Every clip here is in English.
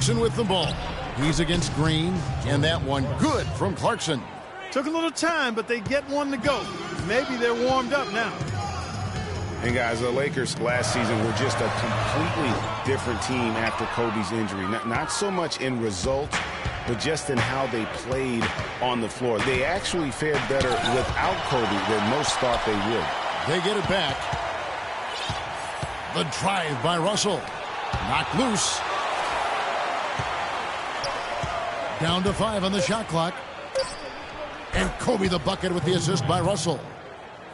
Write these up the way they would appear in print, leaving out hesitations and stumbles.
Clarkson with the ball. He's against Green, and that one good from Clarkson. Took a little time, but they get one to go. Maybe they're warmed up now. And guys, the Lakers last season were just a completely different team after Kobe's injury. Not so much in results, but just in how they played on the floor. They actually fared better without Kobe than most thought they would. They get it back. The drive by Russell. Knocked loose. Down to 5 on the shot clock. And Kobe the bucket with the assist by Russell.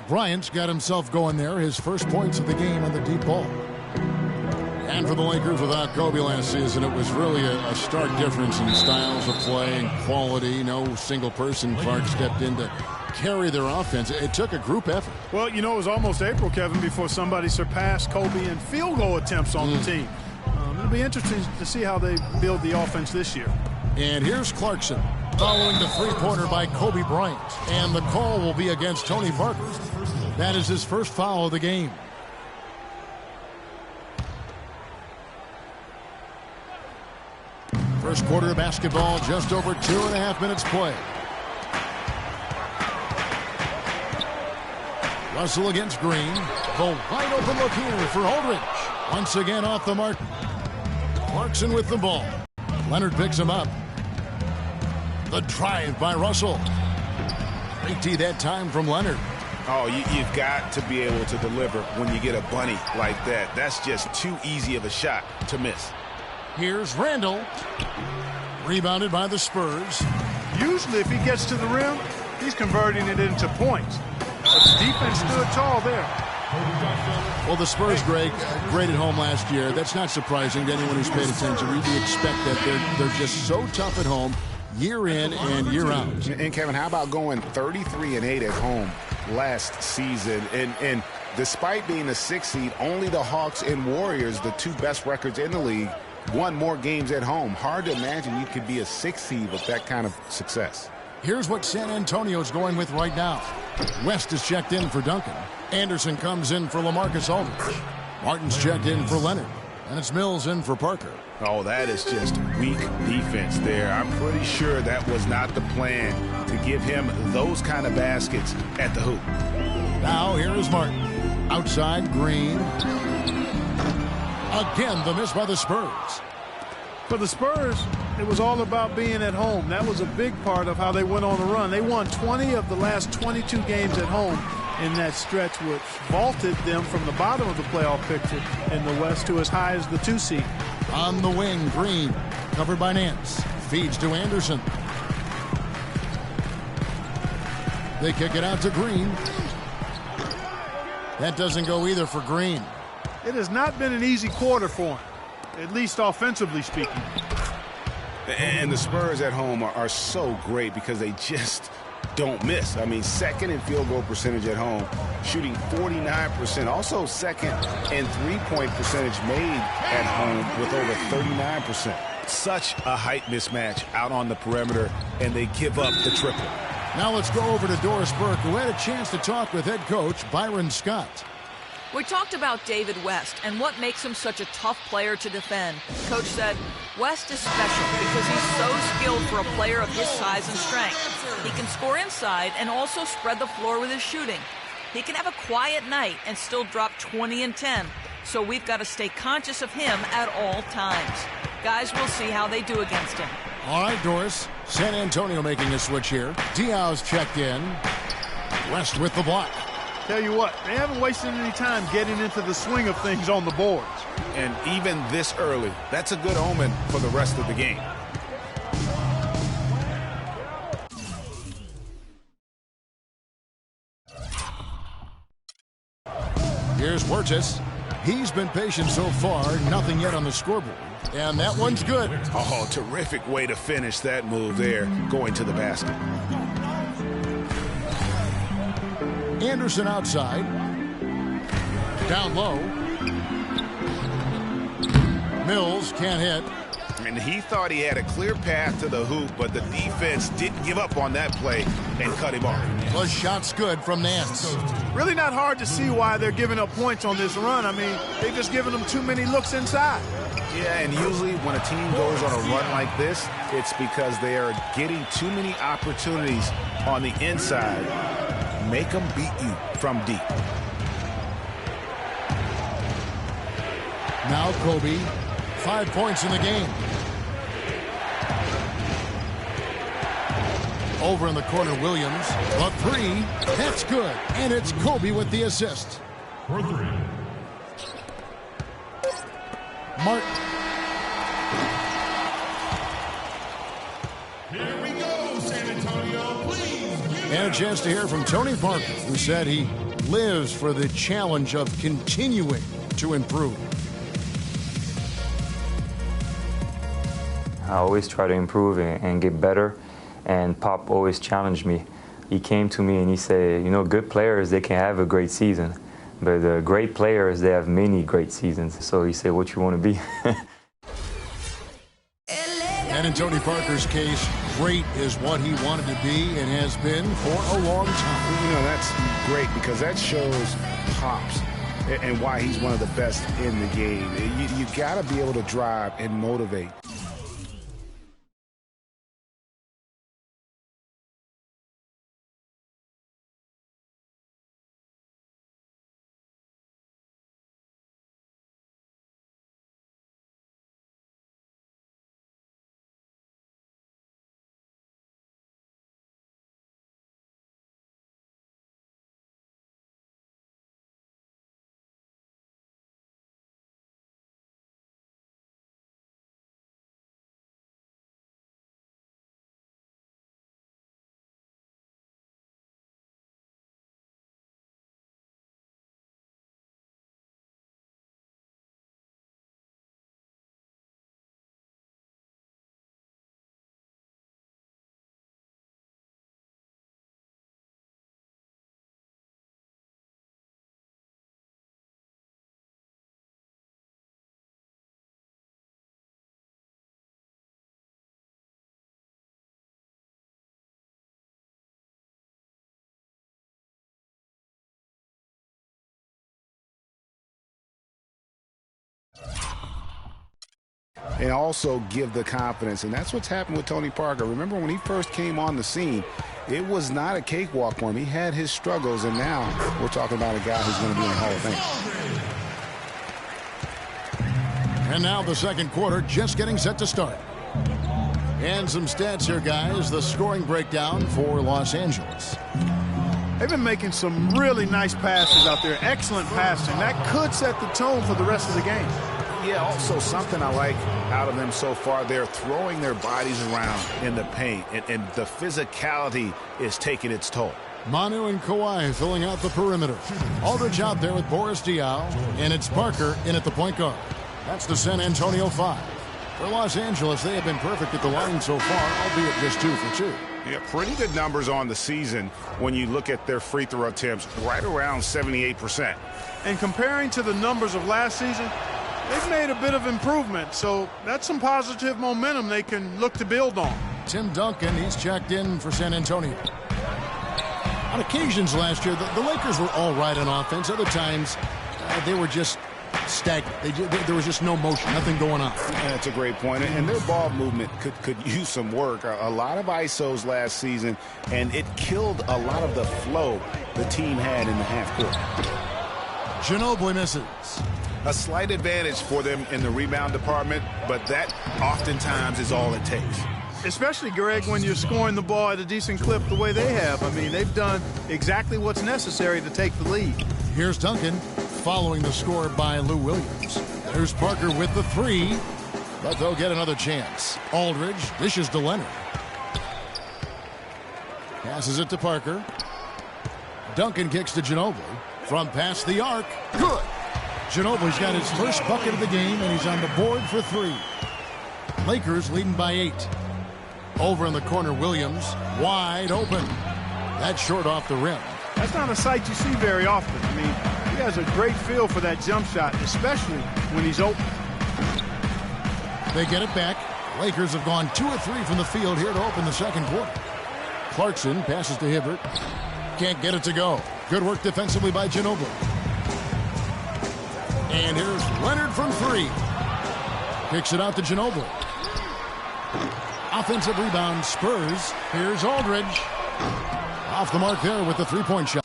Bryant's got himself going there. His first points of the game on the deep ball. And for the Lakers, without Kobe last season, it was really a stark difference in styles of play and quality. No single person. Clark stepped in to carry their offense. It took a group effort. Well, you know, it was almost April, Kevin, before somebody surpassed Kobe in field goal attempts on the team. It'll be interesting to see how they build the offense this year. And here's Clarkson following the three-pointer by Kobe Bryant. And the call will be against Tony Parker. That is his first foul of the game. First quarter of basketball, just over 2.5 minutes play. Russell against Green. The wide open look here for Aldridge. Once again off the mark. Clarkson with the ball. Leonard picks him up. The drive by Russell. Great D that time from Leonard. Oh, you've got to be able to deliver when you get a bunny like that. That's just too easy of a shot to miss. Here's Randall. Rebounded by the Spurs. Usually if he gets to the rim, he's converting it into points. But the defense stood tall there. Well, the Spurs, Greg, great at home last year. That's not surprising to anyone who's paid attention. We expect that they're just so tough at home, year in and year out. And Kevin, how about going 33-8 at home last season? And despite being the 6th seed, only the Hawks and Warriors, the 2 best records in the league, won more games at home. Hard to imagine you could be a 6th seed with that kind of success. Here's what San Antonio's going with right now. West is checked in for Duncan. Anderson comes in for LaMarcus Aldridge. Martin's checked in for Leonard. And it's Mills in for Parker. Oh, that is just weak defense there. I'm pretty sure that was not the plan to give him those kind of baskets at the hoop. Now here is Martin. Outside, Green. Again, the miss by the Spurs. For the Spurs, it was all about being at home. That was a big part of how they went on the run. They won 20 of the last 22 games at home in that stretch, which vaulted them from the bottom of the playoff picture in the West to as high as the 2 seed. On the wing, Green, covered by Nance. Feeds to Anderson. They kick it out to Green. That doesn't go either for Green. It has not been an easy quarter for him, at least offensively speaking. And the Spurs at home are so great because they just don't miss. I mean, 2nd in field goal percentage at home, shooting 49%. Also 2nd in three-point percentage made at home with over 39%. Such a height mismatch out on the perimeter, and they give up the triple. Now let's go over to Doris Burke, who had a chance to talk with head coach Byron Scott. We talked about David West and what makes him such a tough player to defend. Coach said, West is special because he's so skilled for a player of his size and strength. He can score inside and also spread the floor with his shooting. He can have a quiet night and still drop 20 and 10. So we've got to stay conscious of him at all times. Guys, we'll see how they do against him. All right, Doris. San Antonio making a switch here. Diaw's checked in. West with the block. Tell you what, they haven't wasted any time getting into the swing of things on the boards. And even this early, that's a good omen for the rest of the game. Here's Huertas. He's been patient so far, nothing yet on the scoreboard. And that one's good. Oh, terrific way to finish that move there, going to the basket. Anderson outside. Down low. Mills can't hit. And he thought he had a clear path to the hoop, but the defense didn't give up on that play and cut him off. The shot's good from Nance. Really not hard to see why they're giving up points on this run. I mean, they've just given them too many looks inside. Yeah, and usually when a team goes on a run like this, it's because they are getting too many opportunities on the inside. Make them beat you from deep. Now Kobe, 5 points in the game. Over in the corner, Williams. The three, that's good. And it's Kobe with the assist. For three. Martin. Here we go, San Antonio, please. And a chance to hear from Tony Parker, who said he lives for the challenge of continuing to improve. I always try to improve and get better, and Pop always challenged me. He came to me and he said, you know, good players, they can have a great season, but the great players, they have many great seasons. So he said, what you want to be? And in Tony Parker's case, great is what he wanted to be and has been for a long time. You know, that's great because that shows Pops and why he's one of the best in the game. You got to be able to drive and motivate. And also give the confidence. And that's what's happened with Tony Parker. Remember when he first came on the scene, it was not a cakewalk for him. He had his struggles, and now we're talking about a guy who's going to be in the Hall of Fame. And now the second quarter just getting set to start. And some stats here, guys. The scoring breakdown for Los Angeles. They've been making some really nice passes out there. Excellent passing. That could set the tone for the rest of the game. Yeah, also something I like out of them so far, they're throwing their bodies around in the paint, and the physicality is taking its toll. Manu and Kawhi filling out the perimeter. Aldridge out there with Boris Diaw, and it's Parker in at the point guard. That's the San Antonio 5. For Los Angeles, they have been perfect at the line so far, albeit just 2 for 2. Yeah, pretty good numbers on the season when you look at their free throw attempts, right around 78%. And comparing to the numbers of last season, they've made a bit of improvement, so that's some positive momentum they can look to build on. Tim Duncan, he's checked in for San Antonio. On occasions last year, the Lakers were all right on offense. Other times, they were just stagnant. There was just no motion, nothing going on. Yeah, that's a great point. And their ball movement could use some work. A lot of ISOs last season, and it killed a lot of the flow the team had in the half court. Ginobili misses. A slight advantage for them in the rebound department, but that oftentimes is all it takes. Especially, Greg, when you're scoring the ball at a decent clip the way they have. I mean, they've done exactly what's necessary to take the lead. Here's Duncan following the score by Lou Williams. There's Parker with the 3, but they'll get another chance. Aldridge dishes to Leonard. Passes it to Parker. Duncan kicks to Ginobili. From past the arc. Good. Ginobili's got his first bucket of the game, and he's on the board for 3. Lakers leading by 8. Over in the corner, Williams, wide open. That's short off the rim. That's not a sight you see very often. I mean, he has a great feel for that jump shot, especially when he's open. They get it back. Lakers have gone 2 of 3 from the field here to open the second quarter. Clarkson passes to Hibbert. Can't get it to go. Good work defensively by Ginobili. And here's Leonard from 3. Kicks it out to Ginobili. Offensive rebound, Spurs. Here's Aldridge. Off the mark there with the three-point shot.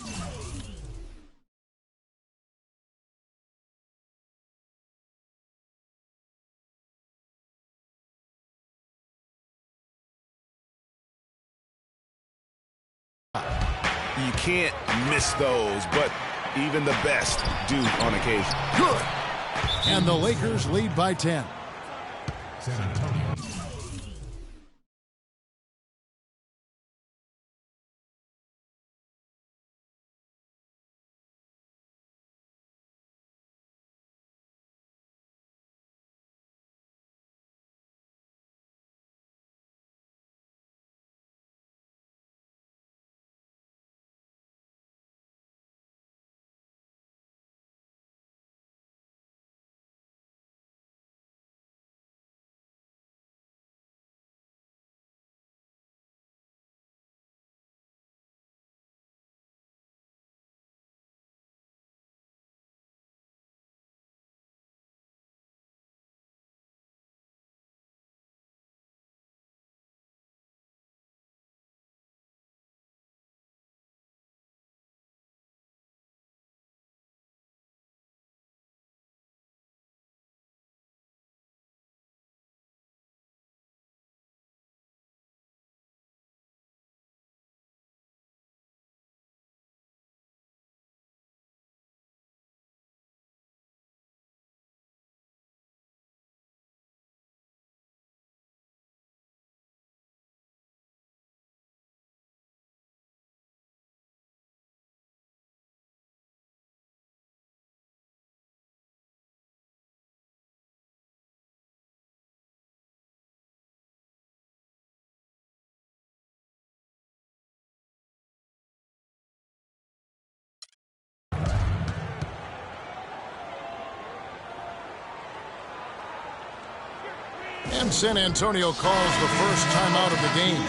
You can't miss those, but even the best do on occasion. Good. And the Lakers lead by 10. San Antonio. And San Antonio calls the first timeout of the game.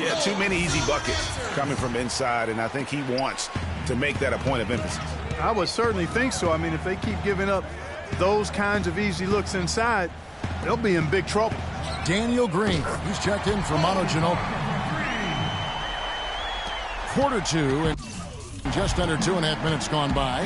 Yeah, too many easy buckets coming from inside, and I think he wants to make that a point of emphasis. I would certainly think so. I mean, if they keep giving up those kinds of easy looks inside, they'll be in big trouble. Daniel Green, he's checked in for Manu Ginobili. Quarter 2, and just under 2.5 minutes gone by.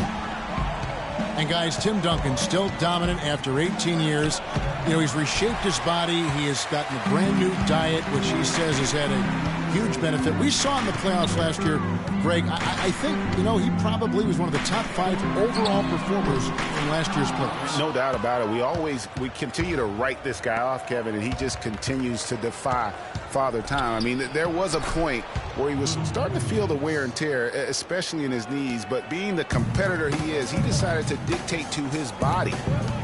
And guys, Tim Duncan still dominant after 18 years. You know, he's reshaped his body. He has gotten a brand new diet, which he says has had a huge benefit. We saw in the playoffs last year, Greg, I think, you know, he probably was one of the top 5 overall performers in last year's playoffs. No doubt about it. We continue to write this guy off, Kevin, and he just continues to defy Father Time. I mean, there was a point where he was starting to feel the wear and tear, especially in his knees, but being the competitor he is, he decided to dictate to his body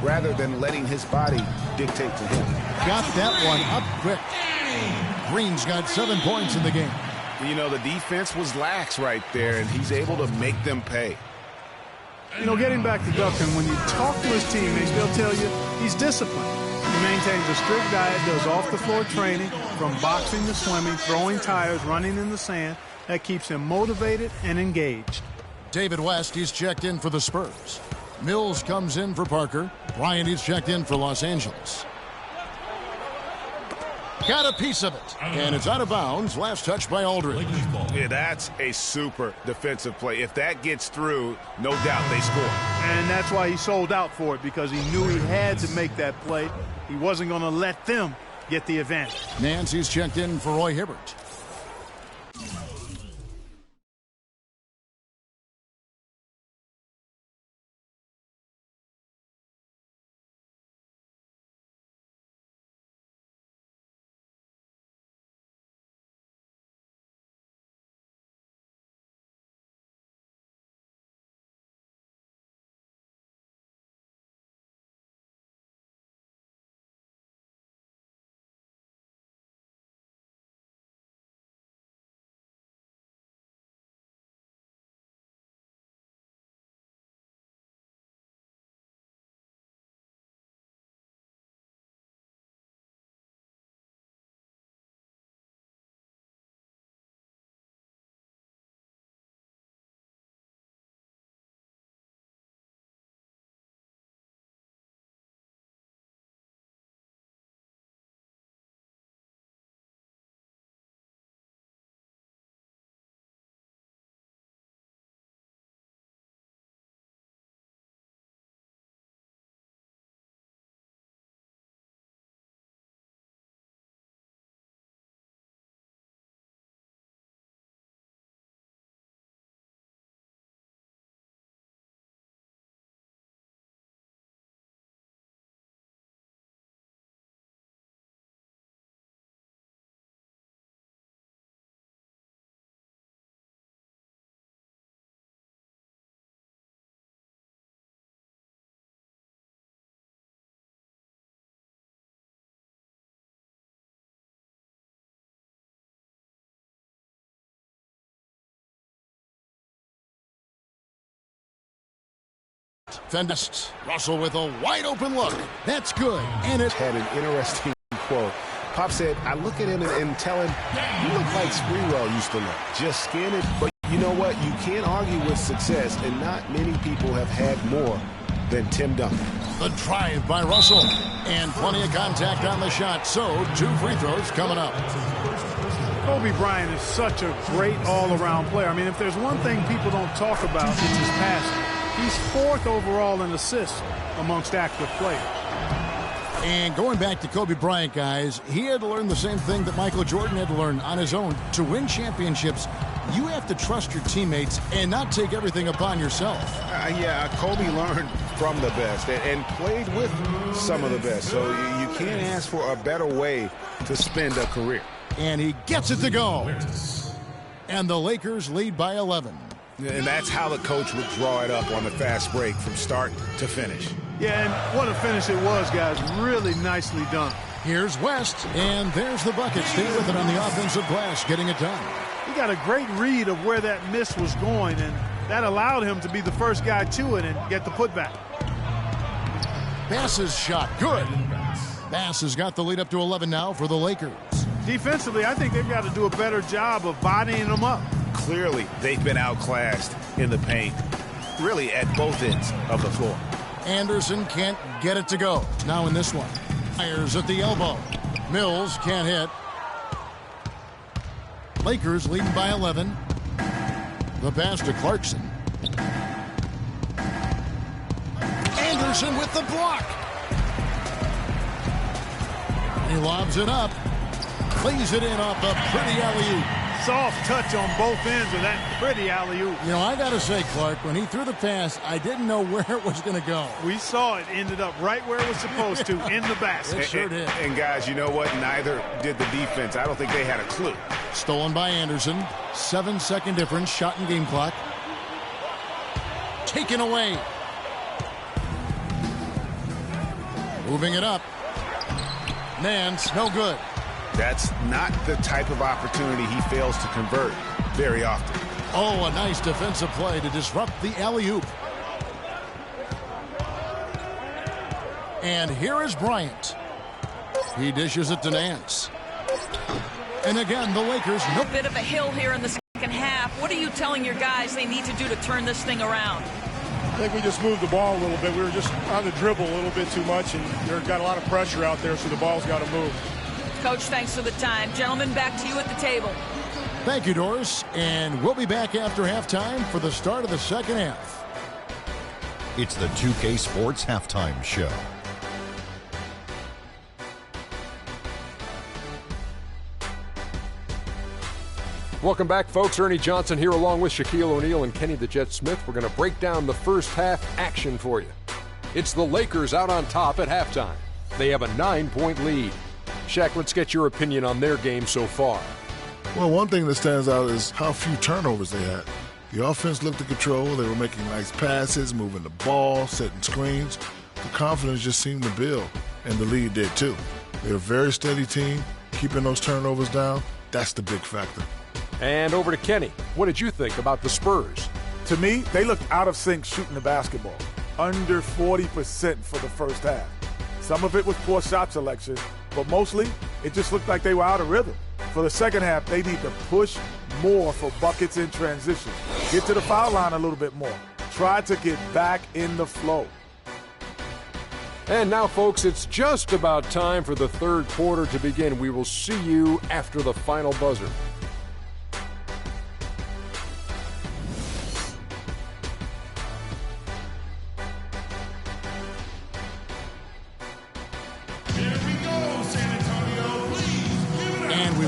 rather than letting his body dictate to him. Got that one up quick. Green's got 7 points in the game. You know, the defense was lax right there, and he's able to make them pay. You know, getting back to Duncan, when you talk to his teammates, they'll tell you he's disciplined. He maintains a strict diet, does off-the-floor training, from boxing to swimming, throwing tires, running in the sand. That keeps him motivated and engaged. David West, he's checked in for the Spurs. Mills comes in for Parker. Bryant, he's checked in for Los Angeles. Got a piece of it. And it's out of bounds. Last touch by Aldridge. Yeah, that's a super defensive play. If that gets through, no doubt they score. And that's why he sold out for it, because he knew he had to make that play. He wasn't going to let them get the advantage. Nancy's checked in for Roy Hibbert. West. Fendist. Russell with a wide open look. That's good. And it had an interesting quote. Pop said, I look at him and tell him, you look like Sprewell used to look. Just skin it. But you know what? You can't argue with success, and not many people have had more than Tim Duncan. The drive by Russell. And plenty of contact on the shot. So, 2 free throws coming up. Kobe Bryant is such a great all-around player. I mean, if there's one thing people don't talk about, it's his passing. He's 4th overall in assists amongst active players. And going back to Kobe Bryant, guys, he had to learn the same thing that Michael Jordan had to learn on his own. To win championships, you have to trust your teammates and not take everything upon yourself. Yeah, Kobe learned from the best and played with some of the best. So you can't ask for a better way to spend a career. And he gets it to go. And the Lakers lead by 11. And that's how the coach would draw it up on the fast break from start to finish. Yeah, and what a finish it was, guys. Really nicely done. Here's West, and there's the bucket. Stay with it on the offensive glass, getting it done. He got a great read of where that miss was going, and that allowed him to be the first guy to it and get the putback. Bass's shot, good. Bass has got the lead up to 11 now for the Lakers. Defensively, I think they've got to do a better job of bodying them up. Clearly, they've been outclassed in the paint, really at both ends of the floor. Anderson can't get it to go. Now in this one. Fires at the elbow. Mills can't hit. Lakers leading by 11. The pass to Clarkson. Anderson with the block. He lobs it up. Plays it in off a pretty alley-oop. Soft touch on both ends of that pretty alley-oop. You know, I got to say, Clark, when he threw the pass, I didn't know where it was going to go. We saw it ended up right where it was supposed to, in the basket. It sure did. And guys, you know what? Neither did the defense. I don't think they had a clue. Stolen by Anderson. 7-second difference. Shot and game clock. Taken away. Moving it up. Nance, no good. That's not the type of opportunity he fails to convert very often. Oh, a nice defensive play to disrupt the alley-oop. And here is Bryant. He dishes it to Nance. And again, the Lakers. A bit of a hill here in the second half. What are you telling your guys they need to do to turn this thing around? I think we just moved the ball a little bit. We were just on the dribble a little bit too much, and they've got a lot of pressure out there, so the ball's got to move. Coach, thanks for the time. Gentlemen, back to you at the table. Thank you, Doris. And we'll be back after halftime for the start of the second half. It's the 2K Sports Halftime Show. Welcome back, folks. Ernie Johnson here along with Shaquille O'Neal and Kenny the Jet Smith. We're going to break down the first half action for you. It's the Lakers out on top at halftime. They have a 9-point lead. Shaq, let's get your opinion on their game so far. Well, one thing that stands out is how few turnovers they had. The offense looked in control. They were making nice passes, moving the ball, setting screens. The confidence just seemed to build, and the lead did too. They're a very steady team. Keeping those turnovers down, that's the big factor. And over to Kenny. What did you think about the Spurs? To me, they looked out of sync shooting the basketball. Under 40% for the first half. Some of it was poor shot selection, but mostly it just looked like they were out of rhythm. For the second half, they need to push more for buckets in transition. Get to the foul line a little bit more. Try to get back in the flow. And now, folks, it's just about time for the third quarter to begin. We will see you after the final buzzer.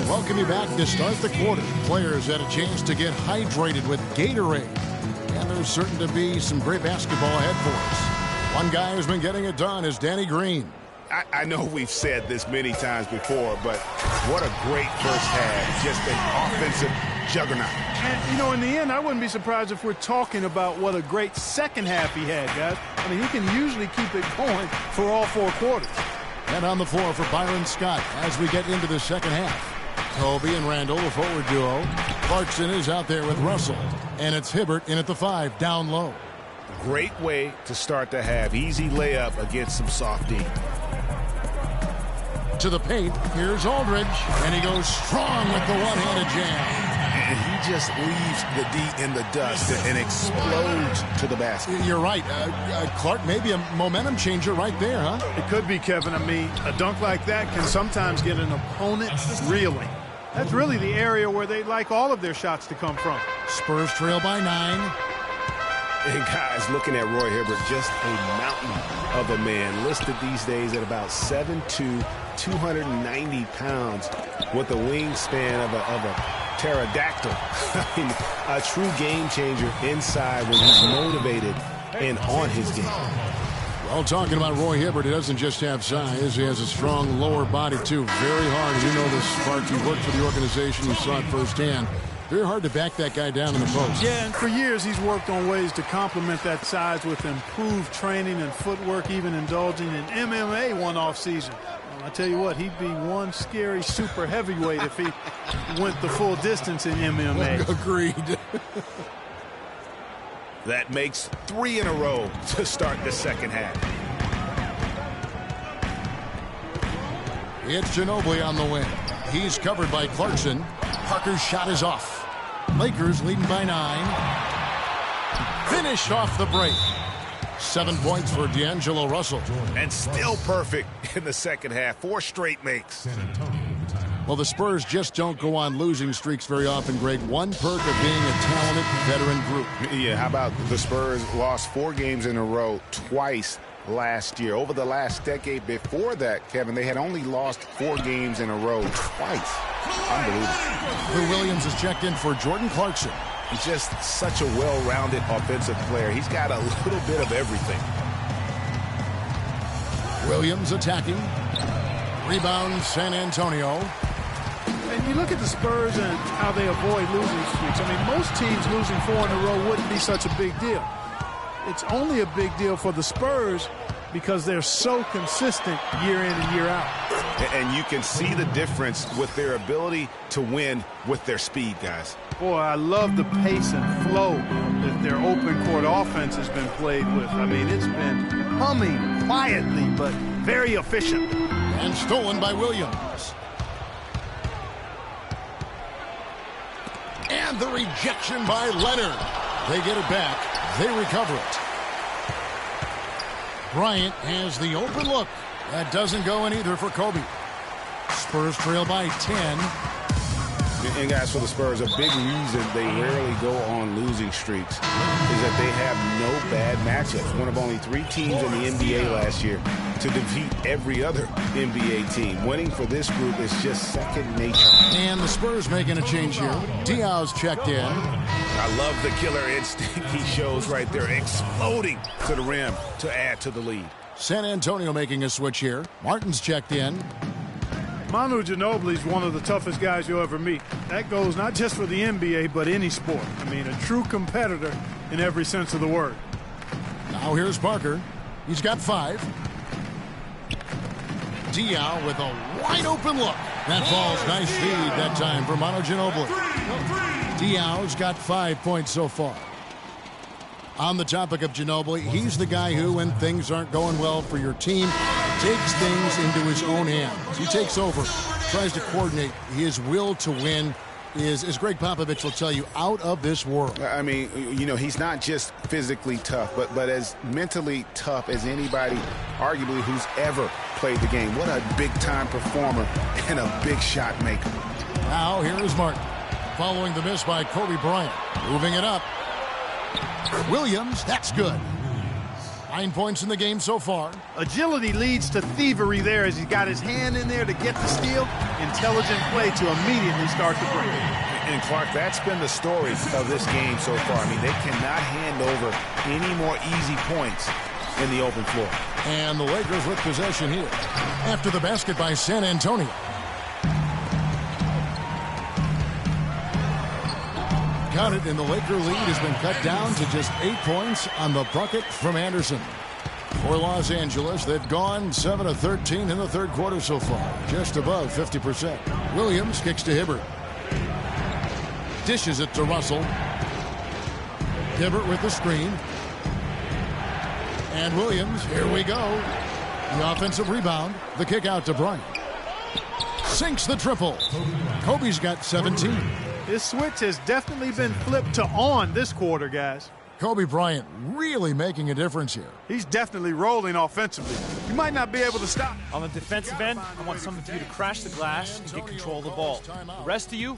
Welcome you back to start the quarter. Players had a chance to get hydrated with Gatorade. And there's certain to be some great basketball ahead for us. One guy who's been getting it done is Danny Green. I know we've said this many times before, but what a great first half. Just an offensive juggernaut. And, you know, in the end, I wouldn't be surprised if we're talking about what a great second half he had, guys. I mean, he can usually keep it going for all 4 quarters. And on the floor for Byron Scott as we get into the second half. Kobe and Randall, the forward duo. Clarkson is out there with Russell. And it's Hibbert in at the 5, down low. Great way to start the half. Easy layup against some soft D. To the paint, here's Aldridge, and he goes strong with the one-handed jam. And he just leaves the D in the dust and explodes to the basket. You're right. Clark, maybe a momentum changer right there, huh? It could be, Kevin. I mean, a dunk like that can sometimes get an opponent reeling. That's really the area where they like all of their shots to come from. Spurs trail by 9. And guys, looking at Roy Hibbert, just a mountain of a man, listed these days at about 7'2", 290 pounds, with the wingspan of a pterodactyl. I mean, a true game changer inside when he's motivated and on his game. Well, talking about Roy Hibbert, he doesn't just have size. He has a strong lower body, too. Very hard. You know this, Spark. You worked for the organization. You saw it firsthand. Very hard to back that guy down in the post. Yeah, and for years he's worked on ways to complement that size with improved training and footwork, even indulging in MMA one off season. Well, I tell you what, he'd be one scary super heavyweight if he went the full distance in MMA. Agreed. That makes 3 in a row to start the second half. It's Ginobili on the wing. He's covered by Clarkson. Parker's shot is off. Lakers leading by 9. Finished off the break. 7 points for D'Angelo Russell. And still perfect in the second half. 4 straight makes. Well, the Spurs just don't go on losing streaks very often, Greg. One perk of being a talented veteran group. Yeah, how about the Spurs lost 4 games in a row twice last year. Over the last decade before that, Kevin, they had only lost 4 games in a row twice. Unbelievable. Lou Williams is checked in for Jordan Clarkson. He's just such a well-rounded offensive player. He's got a little bit of everything. Williams attacking. Rebound, San Antonio. And you look at the Spurs and how they avoid losing streaks. I mean, most teams losing 4 in a row wouldn't be such a big deal. It's only a big deal for the Spurs because they're so consistent year in and year out. And you can see the difference with their ability to win with their speed, guys. Boy, I love the pace and flow that their open court offense has been played with. I mean, it's been humming quietly, but very efficient. And stolen by Williams. And the rejection by Leonard. They get it back. They recover it. Bryant has the open look. That doesn't go in either for Kobe. Spurs trail by 10. And guys, for the Spurs, a big reason they rarely go on losing streaks is that they have no bad matchups. One of only 3 teams in the NBA last year to defeat every other NBA team. Winning for this group is just second nature. And the Spurs making a change here. Diaw's checked in. I love the killer instinct he shows right there, exploding to the rim to add to the lead. San Antonio making a switch here. Martin's checked in. Manu Ginobili is one of the toughest guys you'll ever meet. That goes not just for the NBA, but any sport. I mean, a true competitor in every sense of the word. Now here's Parker. He's got 5. Diaw with a wide open look. That falls. Nice feed that time for Manu Ginobili. Diaw's got 5 points so far. On the topic of Ginobili, he's the guy who, when things aren't going well for your team, takes things into his own hands. He takes over, tries to coordinate. His will to win is, as Greg Popovich will tell you, out of this world. I mean, you know, he's not just physically tough, but as mentally tough as anybody, arguably, who's ever played the game. What a big-time performer and a big shot maker. Now, here is Martin. Following the miss by Kobe Bryant. Moving it up. Williams, that's good. 9 points in the game so far. Agility leads to thievery there as he's got his hand in there to get the steal. Intelligent play to immediately start the break. And Clark, that's been the story of this game so far. I mean, they cannot hand over any more easy points in the open floor. And the Lakers with possession here. After the basket by San Antonio. Count it, and the Laker lead has been cut down to just 8 points on the bucket from Anderson. For Los Angeles, they've gone 7 of 13 in the third quarter so far, just above 50%. Williams kicks to Hibbert. Dishes it to Russell. Hibbert with the screen. And Williams, here we go. The offensive rebound, the kick out to Bryant. Sinks the triple. Kobe's got 17. This switch has definitely been flipped to on this quarter, guys. Kobe Bryant really making a difference here. He's definitely rolling offensively. You might not be able to stop. On the defensive end, I want some of you to crash the glass and get control of the ball. The rest of you,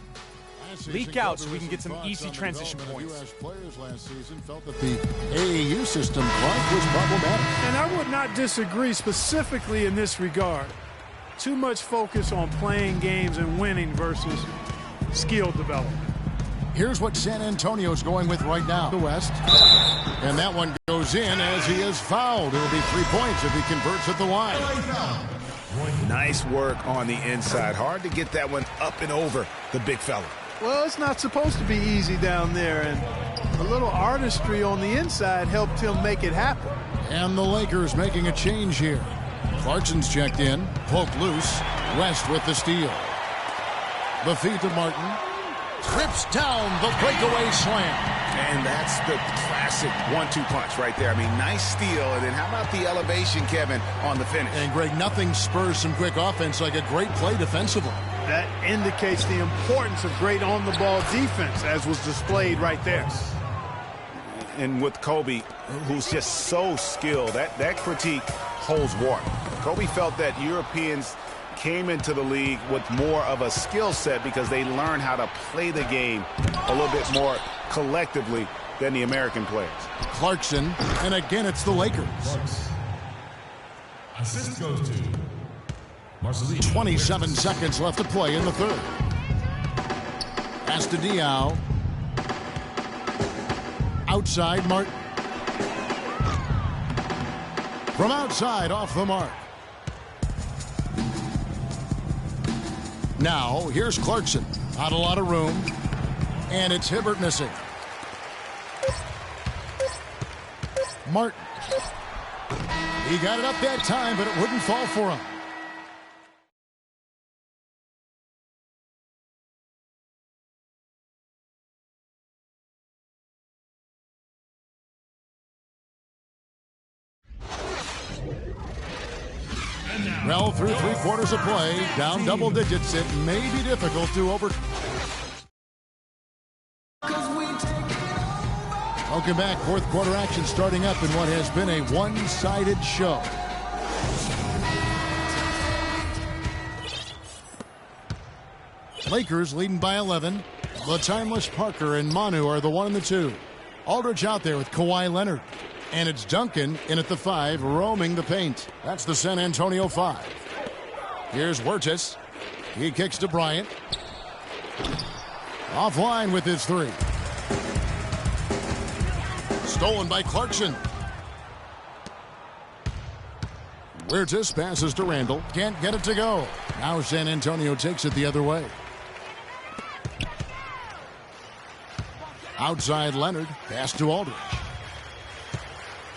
leak out so we can get some easy transition points. Players last season felt that the AAU system was problematic. And I would not disagree specifically in this regard. Too much focus on playing games and winning versus skill development. Here's what San Antonio's going with right now. The West. And that one goes in as he is fouled. It'll be 3 points if he converts at the line. Nice work on the inside. Hard to get that one up and over the big fella. Well, it's not supposed to be easy down there, and a little artistry on the inside helped him make it happen. And the Lakers making a change here. Clarkson's checked in, poked loose. West with the steal. The feed to Martin. Trips down the breakaway slam. And that's the classic 1-2 punch right there. I mean, nice steal. And then how about the elevation, Kevin, on the finish? And, Greg, nothing spurs some quick offense like a great play defensively. That indicates the importance of great on-the-ball defense, as was displayed right there. And with Kobe, who's just so skilled, that critique holds water. Kobe felt that Europeans came into the league with more of a skill set because they learned how to play the game a little bit more collectively than the American players. Clarkson, and again it's the Lakers. Assist goes to 27 seconds left to play in the third. Pass to Diaw. Outside, Martin. From outside, off the mark. Now, here's Clarkson. Not a lot of room. And it's Hibbert missing. Martin. He got it up that time, but it wouldn't fall for him. Well, through 3 quarters of play, down double digits, it may be difficult to overcome. Welcome back. Fourth quarter action starting up in what has been a one-sided show. Lakers leading by 11. The timeless Parker and Manu are the 1 and the 2. Aldridge out there with Kawhi Leonard. And it's Duncan in at the 5, roaming the paint. That's the San Antonio 5. Here's Wirtz. He kicks to Bryant. Offline with his 3. Stolen by Clarkson. Wirtz passes to Randall. Can't get it to go. Now San Antonio takes it the other way. Outside Leonard. Pass to Aldridge.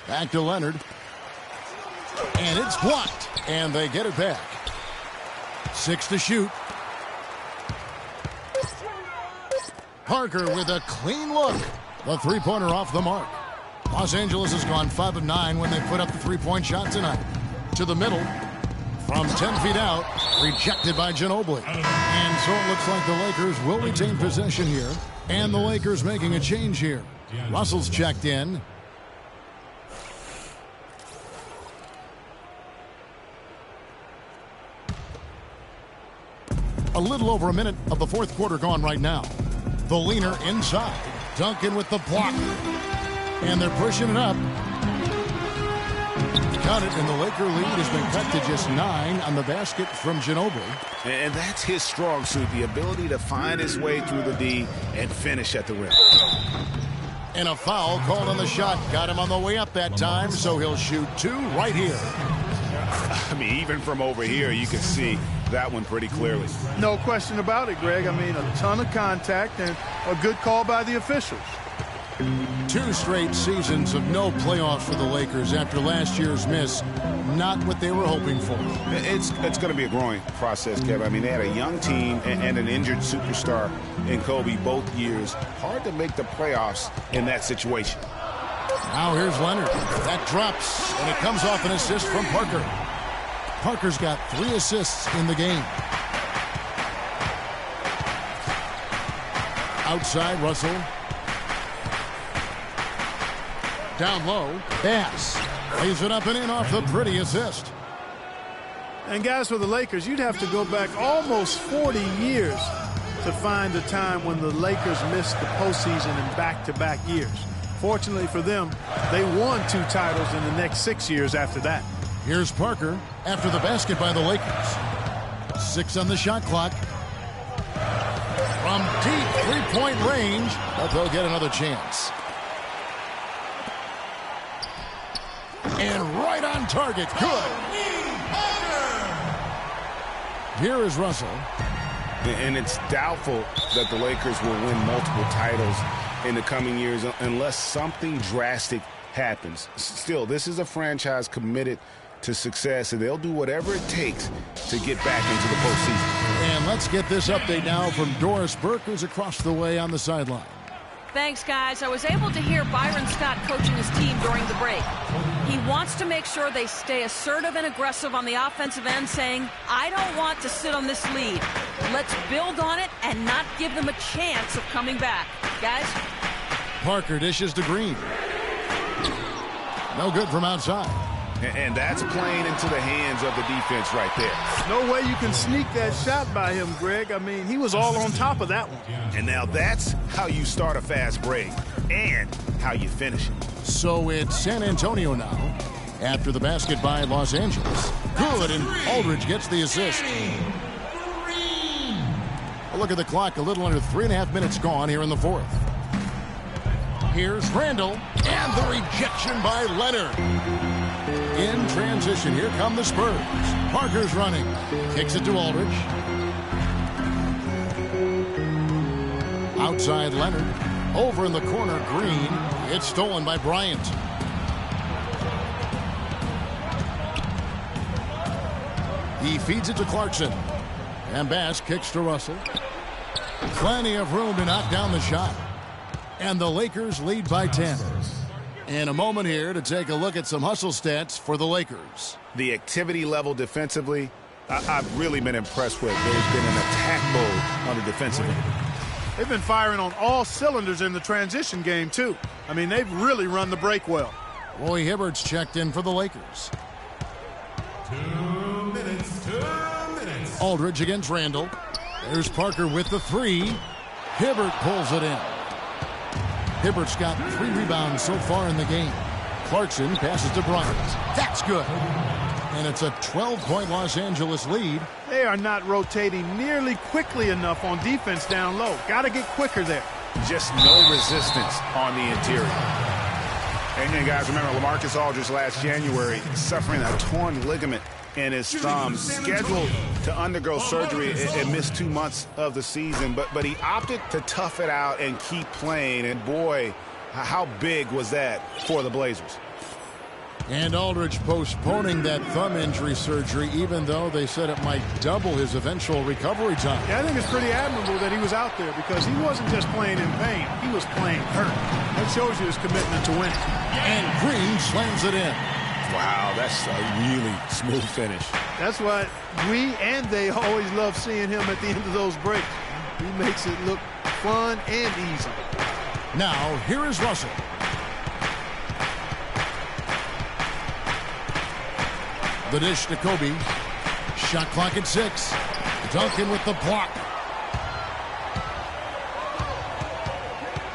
Back to Leonard. And it's blocked. And they get it back. 6 to shoot. Parker with a clean look. The three-pointer off the mark. Los Angeles has gone 5 of 9 when they put up the three-point shot tonight. To the middle. From 10 feet out. Rejected by Ginobili. And so it looks like the Lakers will retain possession here. And the Lakers making a change here. Russell's checked in. A little over a minute of the fourth quarter gone right now. The leaner inside. Duncan with the block. And they're pushing it up. Got it, and the Laker lead has been cut to just 9 on the basket from Ginobili. And that's his strong suit, the ability to find his way through the D and finish at the rim. And a foul called on the shot. Got him on the way up that time, so he'll shoot 2 right here. I mean, even from over here, you can see that one pretty clearly. No question about it, Greg. I mean, a ton of contact and a good call by the officials. 2 straight seasons of no playoffs for the Lakers after last year's miss. Not what they were hoping for. It's going to be a growing process, Kevin. I mean, they had a young team and an injured superstar in Kobe both years. Hard to make the playoffs in that situation. Now here's Leonard. That drops, and it comes off an assist from Parker. Parker's got 3 assists in the game. Outside, Russell. Down low, Bass. Lays it up and in off the pretty assist. And guys, for the Lakers, you'd have to go back almost 40 years to find a time when the Lakers missed the postseason in back-to-back years. Fortunately for them, they won 2 titles in the next 6 years after that. Here's Parker after the basket by the Lakers. 6 on the shot clock. From deep three-point range, but they'll get another chance. And right on target. Good. Here is Russell. And it's doubtful that the Lakers will win multiple titles in the coming years unless something drastic happens. Still, this is a franchise committed to success, and they'll do whatever it takes to get back into the postseason. And let's get this update now from Doris Burke, who's across the way on the sideline. Thanks, guys. I was able to hear Byron Scott coaching his team during the break. He wants to make sure they stay assertive and aggressive on the offensive end, saying, I don't want to sit on this lead. Let's build on it and not give them a chance of coming back. Guys? Parker dishes to Green. No good from outside. And that's playing into the hands of the defense right there. No way you can sneak that shot by him, Greg. I mean, he was all on top of that one. And now that's how you start a fast break and how you finish it. So it's San Antonio now after the basket by Los Angeles. Good, and Aldridge gets the assist. A look at the clock, a little under 3.5 minutes gone here in the 4th. Here's Randall, and the rejection by Leonard. In transition, here come the Spurs. Parker's running. Kicks it to Aldridge. Outside Leonard. Over in the corner, Green. It's stolen by Bryant. He feeds it to Clarkson. And Bass kicks to Russell. Plenty of room to knock down the shot. And the Lakers lead by 10. In a moment here to take a look at some hustle stats for the Lakers. The activity level defensively, I've really been impressed with. There's been an attack mode on the defensive end. They've been firing on all cylinders in the transition game, too. I mean, they've really run the break well. Roy Hibbert's checked in for the Lakers. 2 minutes. 2 minutes. Aldridge against Randall. There's Parker with the 3. Hibbert pulls it in. Hibbert's got 3 rebounds so far in the game. Clarkson passes to Bryant. That's good. And it's a 12-point Los Angeles lead. They are not rotating nearly quickly enough on defense down low. Got to get quicker there. Just no resistance on the interior. And guys, remember, LaMarcus Aldridge last January suffering a torn ligament in his thumb, scheduled to undergo surgery and miss 2 months of the season. But he opted to tough it out and keep playing. And boy, how big was that for the Blazers? And Aldridge postponing that thumb injury surgery, even though they said it might double his eventual recovery time. Yeah, I think it's pretty admirable that he was out there because he wasn't just playing in pain. He was playing hurt. That shows you his commitment to winning. And Green slams it in. Wow, that's a really smooth finish. That's why we and they always love seeing him at the end of those breaks. He makes it look fun and easy. Now, here is Russell. The dish to Kobe. Shot clock at 6. Duncan with the block.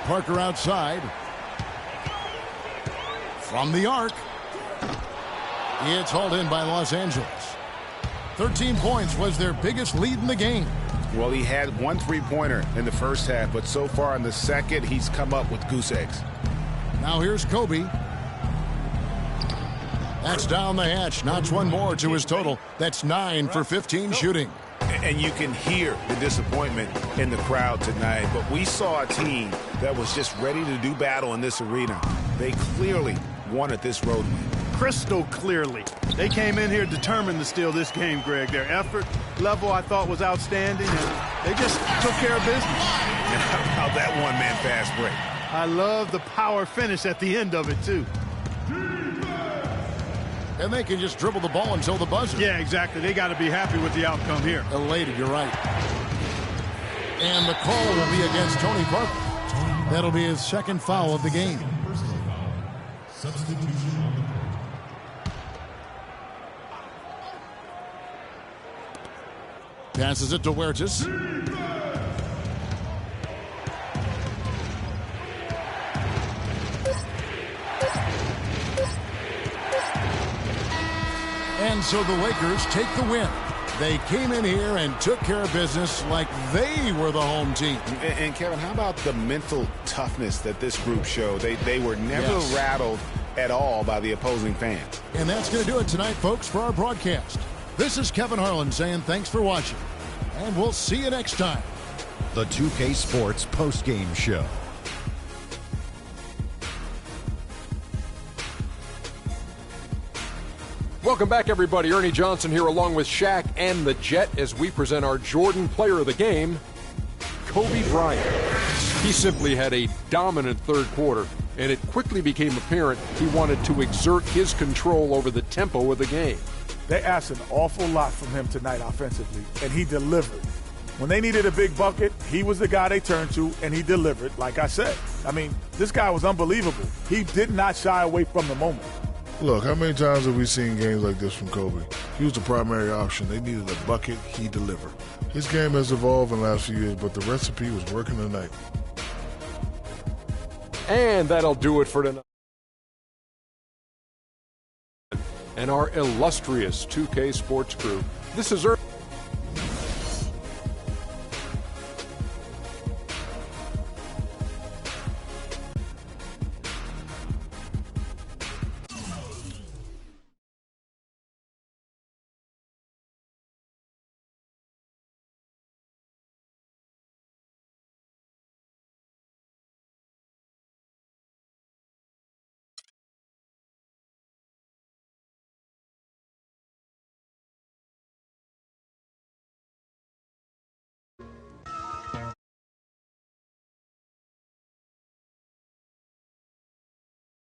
Parker outside. From the arc. It's hauled in by Los Angeles. 13 points was their biggest lead in the game. Well, he had 1 3-pointer in the first half, but so far in the second, he's come up with goose eggs. Now here's Kobe. That's down the hatch. Knocks 1 more to his total. That's 9 for 15 shooting. And you can hear the disappointment in the crowd tonight. But we saw a team that was just ready to do battle in this arena. They clearly wanted this road win. Crystal clearly. They came in here determined to steal this game, Greg. Their effort level, I thought, was outstanding, and they just took care of business. How that one-man fast break. I love the power finish at the end of it, too. And they can just dribble the ball until the buzzer. Yeah, exactly. They got to be happy with the outcome here. Elated, you're right. And the call will be against Tony Parker. That'll be his second foul of the game. Passes it to Huertas. And so the Lakers take the win. They came in here and took care of business like they were the home team. And Kevin, how about the mental toughness that this group showed? They were never rattled at all by the opposing fans. And that's going to do it tonight, folks, for our broadcast. This is Kevin Harlan saying thanks for watching, and we'll see you next time. The 2K Sports Postgame Show. Welcome back, everybody. Ernie Johnson here along with Shaq and the Jet as we present our Jordan Player of the Game, Kobe Bryant. He simply had a dominant third quarter, and it quickly became apparent he wanted to exert his control over the tempo of the game. They asked an awful lot from him tonight offensively, and he delivered. When they needed a big bucket, he was the guy they turned to, and he delivered, like I said. I mean, this guy was unbelievable. He did not shy away from the moment. Look, how many times have we seen games like this from Kobe? He was the primary option. They needed a bucket. He delivered. His game has evolved in the last few years, but the recipe was working tonight. And that'll do it for tonight. And our illustrious 2K Sports crew. This is Ernie.